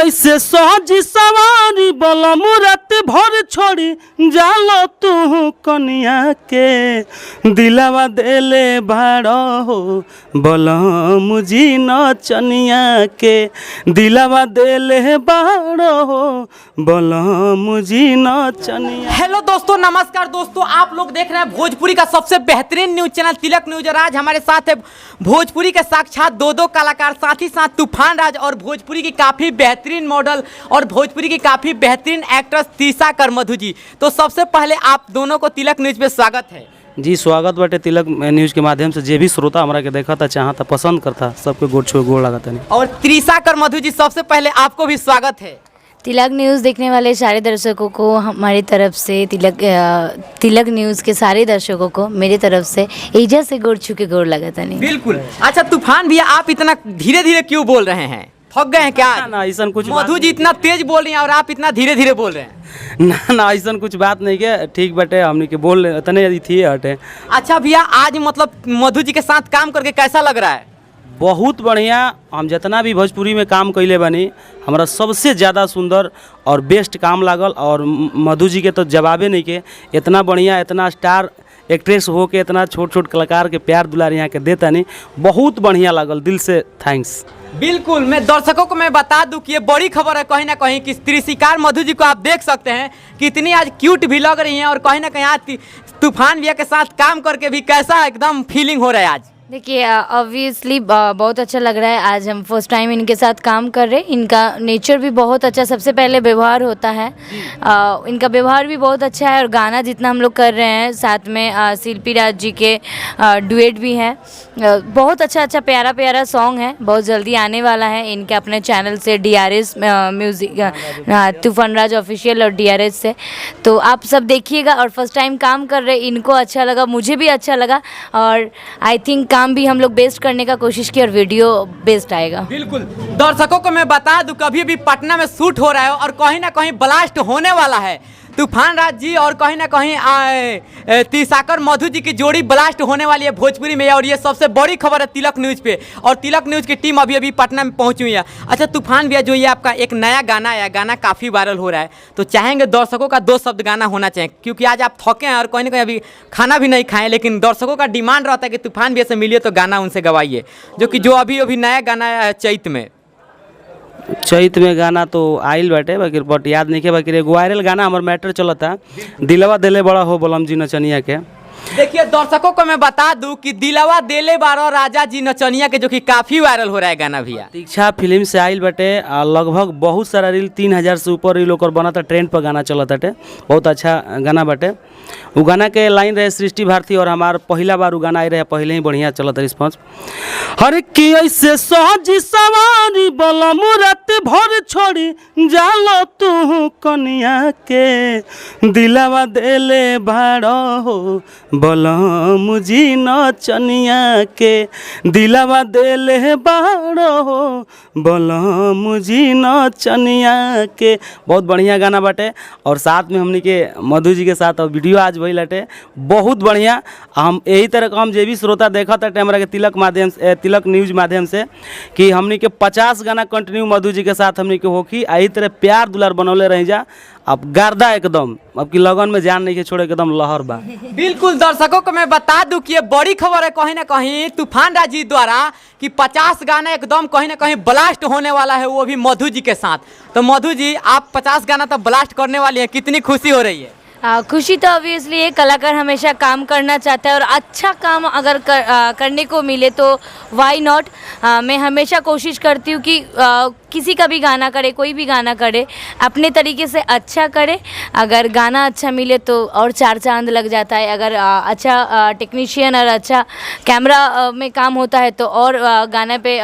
ऐसे सहजी सवारी बलम रात भर छोड़ी जालो तू कनिया के दिलावा देले भाड़ो हो बलम जी नचनिया के दिलावा देले भाड़ो हो बलम जी नचनिया। हेलो दोस्तों, नमस्कार दोस्तों, आप लोग देख रहे हैं भोजपुरी का सबसे बेहतरीन न्यूज चैनल तिलक न्यूज। और आज हमारे साथ है भोजपुरी के साक्षात दो कलाकार, साथ ही साथ तूफान राज और भोजपुरी की काफ़ी बेहतरीन मॉडल और भोजपुरी की काफ़ी बेहतरीन एक्ट्रेस तीसा कर मधु जी। तो सबसे पहले आप दोनों को तिलक न्यूज पे स्वागत है जी। स्वागत बाटे तिलक न्यूज के माध्यम से। जे भी श्रोता हमारा के देखा था, चाहता, पसंद करता, सबके गोड़ छुए गोड़ लगा था। और तीसा कर मधु जी, सबसे पहले आपको भी स्वागत है। तिलक न्यूज़ देखने वाले सारे दर्शकों को हमारी तरफ से तिलक न्यूज़ के सारे दर्शकों को मेरी तरफ से एजा से गोड़ छू के गोड़ लगा था। नहीं बिल्कुल। अच्छा तूफान भैया, आप इतना धीरे धीरे क्यों बोल रहे हैं? थक गए हैं क्या? ना ऐसा कुछ, मधु जी इतना तेज बोल रही हैं और आप इतना धीरे धीरे बोल रहे हैं। ना ऐसा कुछ बात नहीं के, ठीक बटे, हमने के बोल इतने यदि थी हटे। अच्छा भैया, आज मतलब मधु जी के साथ काम करके कैसा लग रहा है? बहुत बढ़िया। हम जितना भी भोजपुरी में काम कैले बनी, हमारा सबसे ज़्यादा सुंदर और बेस्ट काम लागल। और मधु जी के तो जवाबे नहीं के, इतना बढ़िया, इतना स्टार एक्ट्रेस हो के इतना छोट छोट कलाकार के प्यार दुलार यहाँ के देता नहीं, बहुत बढ़िया लागल, दिल से थैंक्स। बिल्कुल। मैं दर्शकों को मैं बता दूं कि ये बड़ी खबर है कहीं ना कहीं कि त्रिशिकार मधु जी को आप देख सकते हैं कितनी आज क्यूट भी लग रही हैं, और कहीं ना कहीं आज तूफान भैया के साथ काम करके भी कैसा एकदम फीलिंग हो रहा है आज? देखिए, ऑब्वियसली बहुत अच्छा लग रहा है। आज हम फर्स्ट टाइम इनके साथ काम कर रहे हैं। इनका नेचर भी बहुत अच्छा, सबसे पहले व्यवहार होता है, इनका व्यवहार भी बहुत अच्छा है। और गाना जितना हम लोग कर रहे हैं, साथ में शिल्पी राज जी के डुएट भी हैं। बहुत अच्छा प्यारा प्यारा सॉन्ग है, बहुत जल्दी आने वाला है इनके अपने चैनल से, DRS म्यूज़िक, तूफान राज ऑफिशियल और DRS से। तो आप सब देखिएगा। और फर्स्ट टाइम काम कर रहे, इनको अच्छा लगा, मुझे भी अच्छा लगा, और आई थिंक काम भी हम लोग बेस्ट करने का कोशिश की और वीडियो बेस्ट आएगा। बिल्कुल। दर्शकों को मैं बता दूं, कभी भी पटना में शूट हो रहा है और कहीं ना कहीं ब्लास्ट होने वाला है। तूफान राज जी और कहीं ना कहीं तीसाकर मधु जी की जोड़ी ब्लास्ट होने वाली है भोजपुरी में। और ये सबसे बड़ी खबर है तिलक न्यूज पे, और तिलक न्यूज की टीम अभी पटना में पहुंची हुई है। अच्छा तूफान भैया, जो ये आपका एक नया गाना आया, गाना काफ़ी वायरल हो रहा है, तो चाहेंगे दर्शकों का 2 शब्द गाना होना चाहिए, क्योंकि आज आप थके हैं और कहीं ना कहीं अभी खाना भी नहीं खाएं, लेकिन दर्शकों का डिमांड रहता है कि तूफान भैया से मिलिए तो गाना उनसे गवाइए, जो अभी नया गाना आया है चैत में गाना तो आइल बाटे, बट याद नहीं के। बाकी एगो वायरल गाना हमार मैटर चलता, दिलवा देले बड़ा हो बलम जी नचनिया के। देखिए दर्शकों को मैं बता दूं कि दिलवा देले बारो राजा जी नचनिया के, जो कि काफ़ी वायरल हो रहा है गाना भैया। तीक्षा फिल्म से आइल बाटे, लगभग बहुत सारा रील, 3000 से ऊपर रील ओकर बना था, ट्रेंड पर गाना चलता टे, बहुत अच्छा गाना बाटे। वो गाना के लाइन रहे सृष्टि भारती, और हमार पहला बार वो गाना आई रहे, पहले ही बढ़िया चलता रिस्पॉन्स। हर की ऐसे सहजी सवारी बलम रात भर छोड़ी जालो तू कनिया के दिलावा देले भाड़ो हो बलम जी नचनिया के दिलावा देले भाड़ो हो बलम जी नचनिया के। बहुत बढ़िया गाना बाटे। और साथ में हमने के मधु जी के साथ और वीडियो आज वही लटे, बहुत बढ़िया। हम यही तरह का हम जे भी श्रोता देखा था हमारा के तिलक न्यूज माध्यम से कि हमने के 50 गाना कंटिन्यू मधु जी के साथ हमने के होकी, यही तरह प्यार दुलार बनौले रह जा। अब गर्दा एकदम, अब की लगन में जान नहीं के छोड़े, एकदम लहर बा। बिल्कुल। दर्शकों को मैं बता दूं कि ये बड़ी खबर है कहीं ना कहीं तूफान राज जी द्वारा कि 50 गाना एकदम कहीं ना कहीं ब्लास्ट होने वाला है, वो भी मधु जी के साथ। तो मधु जी, आप 50 गाना तो ब्लास्ट करने वाली हैं, कितनी खुशी हो रही है? खुशी तो ऑब्वियसली एक कलाकार हमेशा काम करना चाहता है, और अच्छा काम अगर करने को मिले तो वाई नॉट। मैं हमेशा कोशिश करती हूँ कि किसी का भी गाना करे, कोई भी गाना करे, अपने तरीके से अच्छा करे। अगर गाना अच्छा मिले तो और 4 चांद लग जाता है। अगर अच्छा टेक्नीशियन और अच्छा कैमरा में काम होता है तो और गाने पे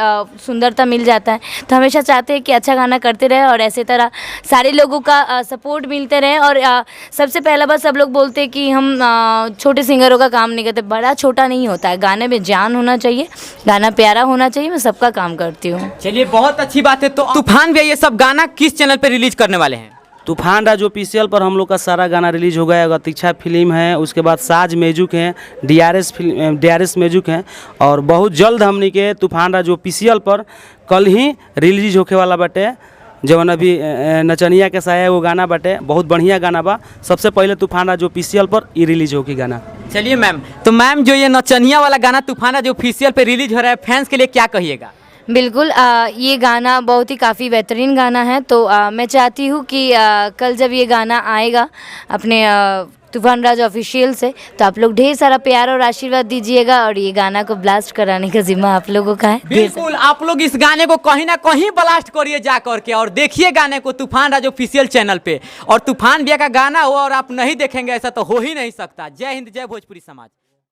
सुंदरता मिल जाता है। तो हमेशा चाहते हैं कि अच्छा गाना करते रहे और ऐसे तरह सारे लोगों का सपोर्ट मिलते रहे। और सबसे पहला बात, सब लोग बोलते हैं कि हम छोटे सिंगरों का काम नहीं करते। बड़ा छोटा नहीं होता है, गाने में जान होना चाहिए, गाना प्यारा होना चाहिए। मैं सबका काम करती हूँ। चलिए, बहुत अच्छी बात है। तो तूफान भैया, ये सब गाना किस चैनल पे रिलीज करने वाले हैं? तूफान राज ऑफिशियल पर हम लोग का सारा गाना रिलीज हो गया है। तीक्षा फिल्म है, उसके बाद साज म्यूजिक है, DRS म्यूजिक है, और बहुत जल्द हमने के तूफान राज ऑफिशियल पर कल ही रिलीज होके वाला बाटे। जवन अभी नचनिया के साया वो गाना बाटे, बहुत बढ़िया गाना बा। सबसे पहले तूफान राज ऑफिशियल पर ई रिलीज होगी गाना। चलिए मैम, तो मैम जो ये नचनिया वाला गाना तूफान जो ऑफिशियल पे रिलीज हो रहा है, फैंस के लिए क्या कहिएगा? बिल्कुल ये गाना बहुत ही काफ़ी बेहतरीन गाना है। तो मैं चाहती हूँ कि कल जब ये गाना आएगा अपने तूफान राज ऑफिशियल से, तो आप लोग ढेर सारा प्यार और आशीर्वाद दीजिएगा और ये गाना को ब्लास्ट कराने का जिम्मा आप लोगों का है। बिल्कुल, आप लोग इस गाने को कहीं ना कहीं ब्लास्ट करिए जा करके और देखिए गाने को तूफान राज ऑफिशियल चैनल पे। और तूफान भैया का गाना हो और आप नहीं देखेंगे, ऐसा तो हो ही नहीं सकता। जय हिंद, जय भोजपुरी समाज।